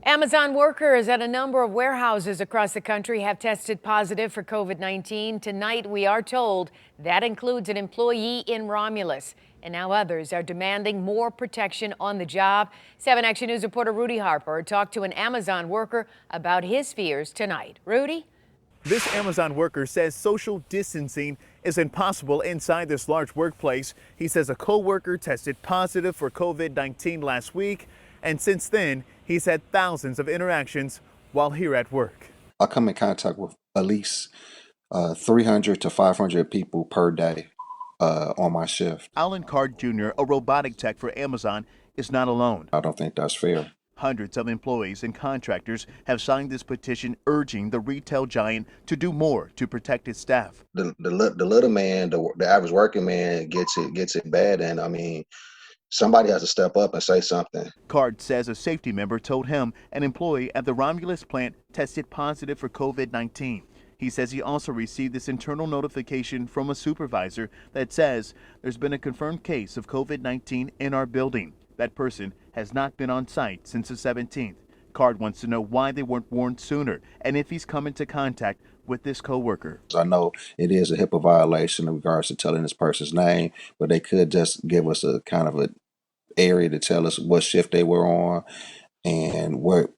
Amazon workers at a number of warehouses across the country have tested positive for COVID-19. Tonight, we are told that includes an employee in Romulus. And now others are demanding more protection on the job. 7 Action News reporter Rudy Harper talked to an Amazon worker about his fears tonight. Rudy? This Amazon worker says social distancing is impossible inside this large workplace. He says a co-worker tested positive for COVID-19 last week, and since then, he's had thousands of interactions while here at work. I come in contact with at least 300 to 500 people per day on my shift. Alan Card Jr., a robotic tech for Amazon, is not alone. I don't think that's fair. Hundreds of employees and contractors have signed this petition urging the retail giant to do more to protect its staff. The little man, the average working man gets it bad, and I mean, somebody has to step up and say something. Card says a safety member told him an employee at the Romulus plant tested positive for COVID-19. He says he also received this internal notification from a supervisor that says there's been a confirmed case of COVID-19 in our building. That person has not been on site since the 17th. Card wants to know why they weren't warned sooner and if he's come into contact with this coworker. I know it is a HIPAA violation in regards to telling this person's name, but they could just give us a kind of an area to tell us what shift they were on and what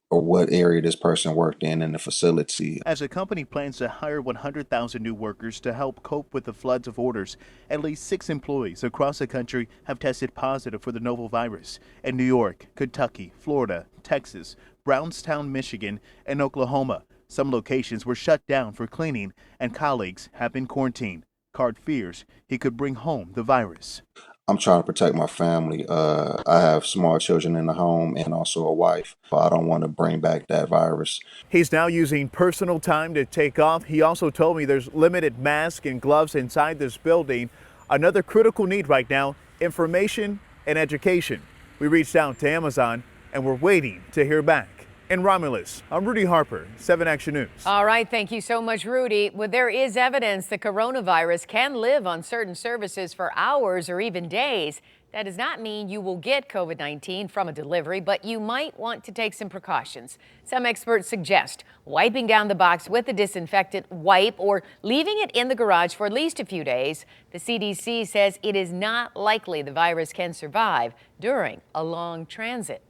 area this person worked in the facility. As the company plans to hire 100,000 new workers to help cope with the floods of orders, at least 6 employees across the country have tested positive for the novel virus in New York, Kentucky, Florida, Texas, Brownstown, Michigan, and Oklahoma. Some locations were shut down for cleaning, and colleagues have been quarantined. Card fears he could bring home the virus. I'm trying to protect my family. I have small children in the home and also a wife. I don't want to bring back that virus. He's now using personal time to take off. He also told me there's limited masks and gloves inside this building. Another critical need right now, information and education. We reached out to Amazon and we're waiting to hear back. In Romulus, I'm Rudy Harper, 7 Action News. All right, thank you so much, Rudy. Well, there is evidence the coronavirus can live on certain services for hours or even days. That does not mean you will get COVID-19 from a delivery, but you might want to take some precautions. Some experts suggest wiping down the box with a disinfectant wipe or leaving it in the garage for at least a few days. The CDC says it is not likely the virus can survive during a long transit.